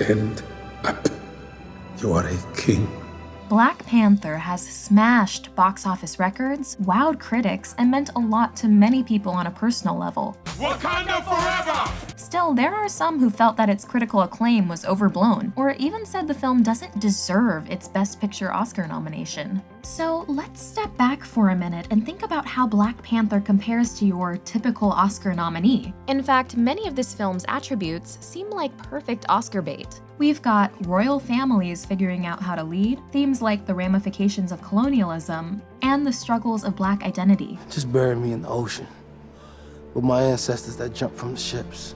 Stand up. You are a king. Black Panther has smashed box office records, wowed critics, and meant a lot to many people on a personal level. Wakanda forever! Still, there are some who felt that its critical acclaim was overblown, or even said the film doesn't deserve its Best Picture Oscar nomination. So let's step back for a minute and think about how Black Panther compares to your typical Oscar nominee. In fact, many of this film's attributes seem like perfect Oscar bait. We've got royal families figuring out how to lead, themes like the ramifications of colonialism, and the struggles of Black identity. Just bury me in the ocean with my ancestors that jumped from the ships.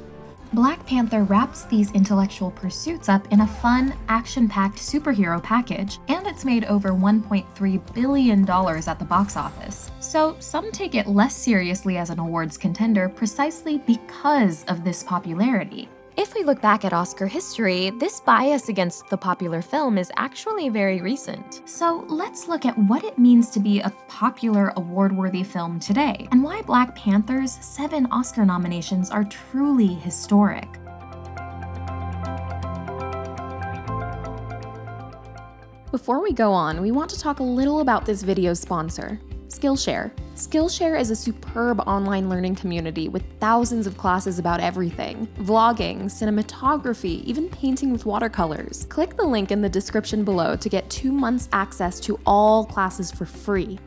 Black Panther wraps these intellectual pursuits up in a fun, action-packed superhero package, and it's made over $1.3 billion at the box office. So some take it less seriously as an awards contender precisely because of this popularity. If we look back at Oscar history, this bias against the popular film is actually very recent. So let's look at what it means to be a popular award-worthy film today, and why Black Panther's 7 Oscar nominations are truly historic. Before we go on, we want to talk a little about this video's sponsor, Skillshare. Skillshare is a superb online learning community with thousands of classes about everything: vlogging, cinematography, even painting with watercolors. Click the link in the description below to get 2 months access to all classes for free.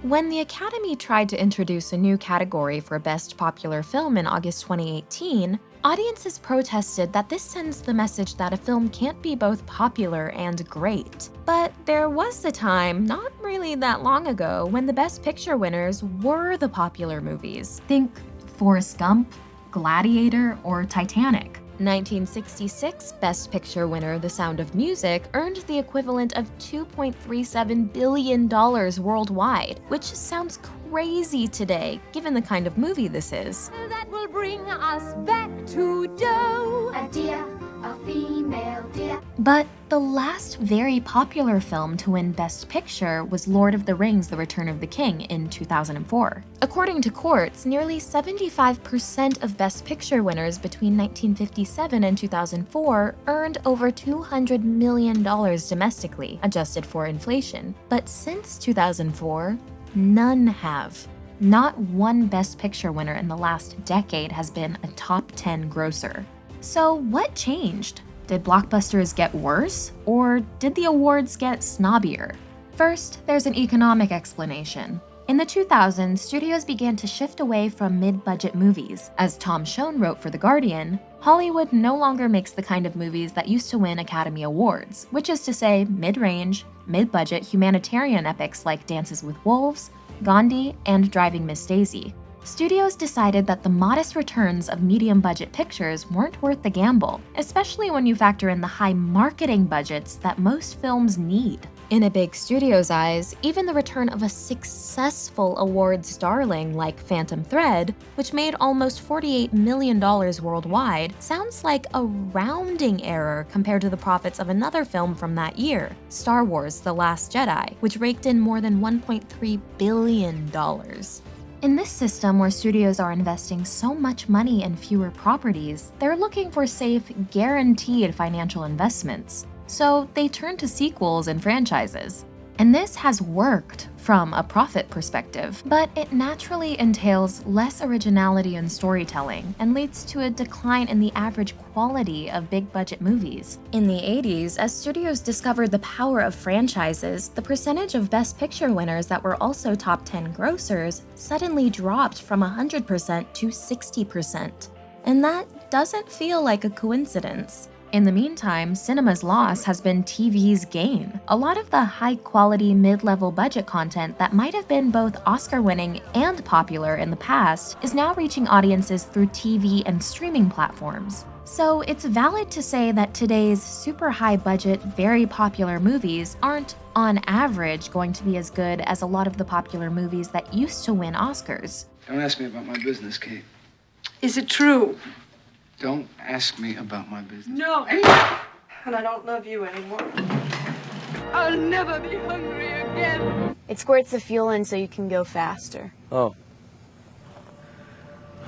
When the Academy tried to introduce a new category for Best Popular Film in August 2018, audiences protested that this sends the message that a film can't be both popular and great. But there was a time, not really that long ago, when the Best Picture winners were the popular movies. Think Forrest Gump, Gladiator, or Titanic. 1966 Best Picture winner The Sound of Music earned the equivalent of $2.37 billion worldwide, which sounds crazy today, given the kind of movie this is. That will bring us back to Joe. A deer, a female deer. But the last very popular film to win Best Picture was Lord of the Rings: The Return of the King in 2004. According to courts, nearly 75% of Best Picture winners between 1957 and 2004 earned over $200 million domestically, adjusted for inflation. But since 2004, none have. Not one Best Picture winner in the last decade has been a top 10 grosser. So what changed? Did blockbusters get worse, or did the awards get snobbier? First, there's an economic explanation. In the 2000s, studios began to shift away from mid-budget movies. As Tom Schoen wrote for The Guardian, Hollywood no longer makes the kind of movies that used to win Academy Awards, which is to say mid-range, mid-budget humanitarian epics like Dances with Wolves, Gandhi, and Driving Miss Daisy. Studios decided that the modest returns of medium-budget pictures weren't worth the gamble, especially when you factor in the high marketing budgets that most films need. In a big studio's eyes, even the return of a successful awards darling like Phantom Thread, which made almost $48 million worldwide, sounds like a rounding error compared to the profits of another film from that year, Star Wars: The Last Jedi, which raked in more than $1.3 billion. In this system where studios are investing so much money in fewer properties, they're looking for safe, guaranteed financial investments. So they turn to sequels and franchises. And this has worked from a profit perspective, but it naturally entails less originality in storytelling and leads to a decline in the average quality of big-budget movies. In the 80s, as studios discovered the power of franchises, the percentage of Best Picture winners that were also top 10 grossers suddenly dropped from 100% to 60%. And that doesn't feel like a coincidence. In the meantime, cinema's loss has been TV's gain. A lot of the high-quality, mid-level budget content that might have been both Oscar-winning and popular in the past is now reaching audiences through TV and streaming platforms. So it's valid to say that today's super high-budget, very popular movies aren't, on average, going to be as good as a lot of the popular movies that used to win Oscars. Don't ask me about my business, Kate. Is it true? Don't ask me about my business. No. And I don't love you anymore. I'll never be hungry again. It squirts the fuel in so you can go faster. Oh.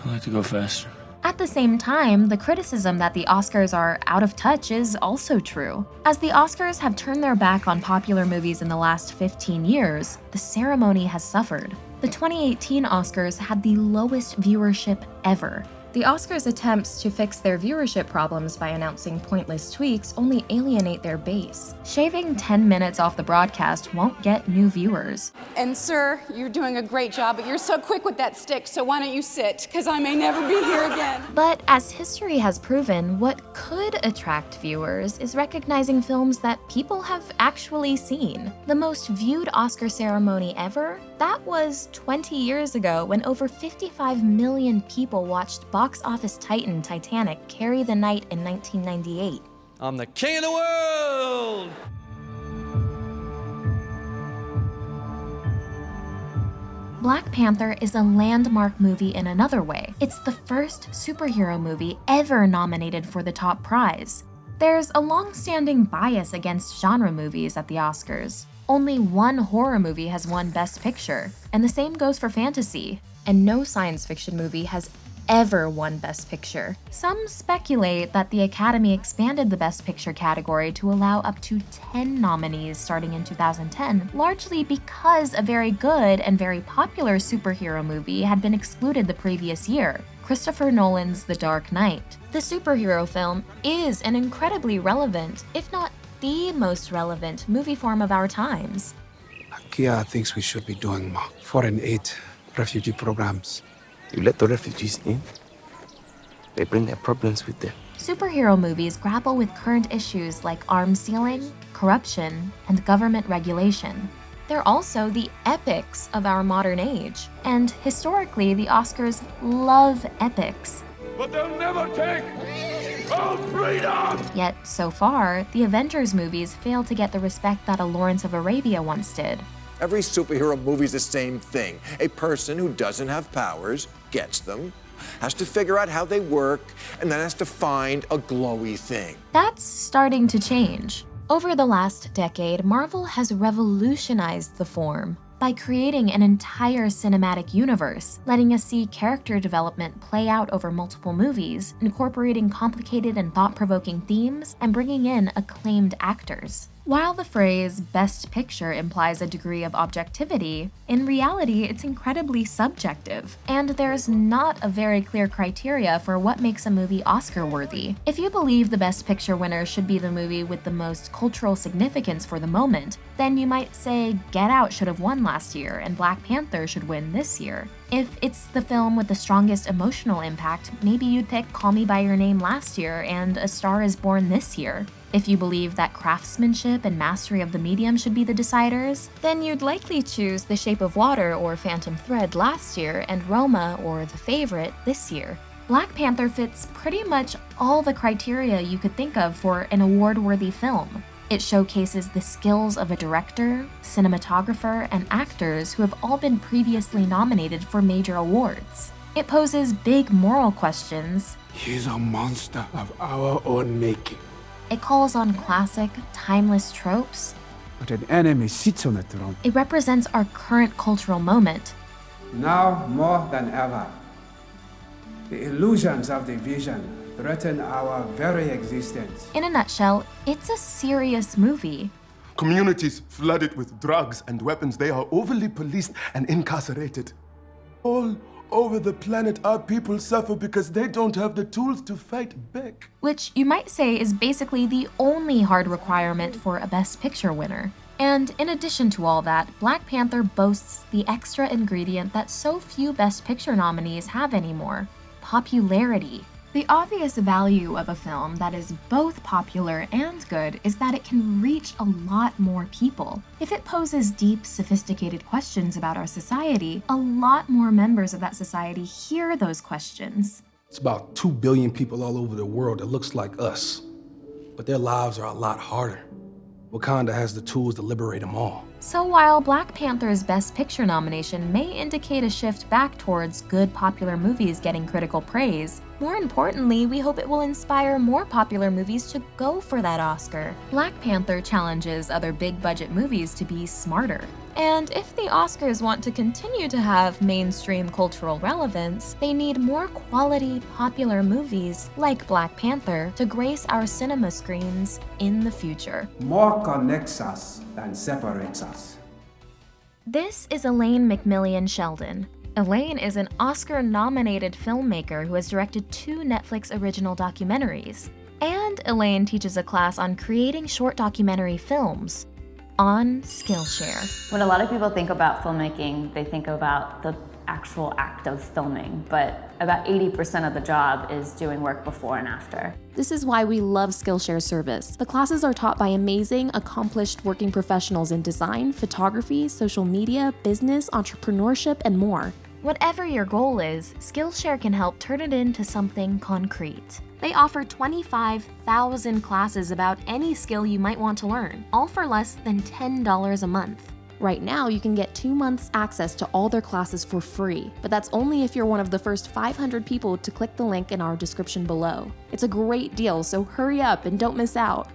I like to go faster. At the same time, the criticism that the Oscars are out of touch is also true. As the Oscars have turned their back on popular movies in the last 15 years, the ceremony has suffered. The 2018 Oscars had the lowest viewership ever. The Oscars' attempts to fix their viewership problems by announcing pointless tweaks only alienate their base. Shaving 10 minutes off the broadcast won't get new viewers. And sir, you're doing a great job, but you're so quick with that stick, so why don't you sit? Because I may never be here again. But as history has proven, what could attract viewers is recognizing films that people have actually seen. The most viewed Oscar ceremony ever? That was 20 years ago when over 55 million people watched box office titan Titanic carry the night in 1998. I'm the king of the world! Black Panther is a landmark movie in another way. It's the first superhero movie ever nominated for the top prize. There's a long-standing bias against genre movies at the Oscars. Only one horror movie has won Best Picture, and the same goes for fantasy. And no science fiction movie has ever won Best Picture. Some speculate that the Academy expanded the Best Picture category to allow up to 10 nominees starting in 2010, largely because a very good and very popular superhero movie had been excluded the previous year, Christopher Nolan's The Dark Knight. The superhero film is an incredibly relevant, if not the most relevant, movie form of our times. Kia thinks we should be doing more foreign aid, refugee programs. You let the refugees in? They bring their problems with them. Superhero movies grapple with current issues like arms dealing, corruption, and government regulation. They're also the epics of our modern age. And historically, the Oscars love epics. But they'll never take our freedom! Yet, so far, the Avengers movies fail to get the respect that a Lawrence of Arabia once did. Every superhero movie's the same thing. A person who doesn't have powers gets them, has to figure out how they work, and then has to find a glowy thing. That's starting to change. Over the last decade, Marvel has revolutionized the form by creating an entire cinematic universe, letting us see character development play out over multiple movies, incorporating complicated and thought-provoking themes, and bringing in acclaimed actors. While the phrase Best Picture implies a degree of objectivity, in reality it's incredibly subjective, and there's not a very clear criteria for what makes a movie Oscar-worthy. If you believe the Best Picture winner should be the movie with the most cultural significance for the moment, then you might say Get Out should have won last year and Black Panther should win this year. If it's the film with the strongest emotional impact, maybe you'd pick Call Me By Your Name last year and A Star Is Born this year. If you believe that craftsmanship and mastery of the medium should be the deciders, then you'd likely choose The Shape of Water or Phantom Thread last year and Roma or The Favorite this year. Black Panther fits pretty much all the criteria you could think of for an award-worthy film. It showcases the skills of a director, cinematographer, and actors who have all been previously nominated for major awards. It poses big moral questions. He's a monster of our own making. It calls on classic, timeless tropes. But an enemy sits on the throne. It represents our current cultural moment. Now more than ever, the illusions of the vision threaten our very existence. In a nutshell, it's a serious movie. Communities flooded with drugs and weapons, they are overly policed and incarcerated. All over the planet, our people suffer because they don't have the tools to fight back. Which you might say is basically the only hard requirement for a Best Picture winner. And in addition to all that, Black Panther boasts the extra ingredient that so few Best Picture nominees have anymore: popularity. The obvious value of a film that is both popular and good is that it can reach a lot more people. If it poses deep, sophisticated questions about our society, a lot more members of that society hear those questions. It's about 2 billion people all over the world that looks like us, but their lives are a lot harder. Wakanda has the tools to liberate them all. So while Black Panther's Best Picture nomination may indicate a shift back towards good popular movies getting critical praise, more importantly, we hope it will inspire more popular movies to go for that Oscar. Black Panther challenges other big-budget movies to be smarter. And if the Oscars want to continue to have mainstream cultural relevance, they need more quality, popular movies like Black Panther to grace our cinema screens in the future. More connects us than separates us. This is Elaine McMillian Sheldon. Elaine is an Oscar-nominated filmmaker who has directed 2 Netflix original documentaries. And Elaine teaches a class on creating short documentary films on Skillshare. When a lot of people think about filmmaking, they think about the actual act of filming, but about 80% of the job is doing work before and after. This is why we love Skillshare's service. The classes are taught by amazing, accomplished working professionals in design, photography, social media, business, entrepreneurship, and more. Whatever your goal is, Skillshare can help turn it into something concrete. They offer 25,000 classes about any skill you might want to learn, all for less than $10 a month. Right now, you can get 2 months access to all their classes for free, but that's only if you're one of the first 500 people to click the link in our description below. It's a great deal, so hurry up and don't miss out.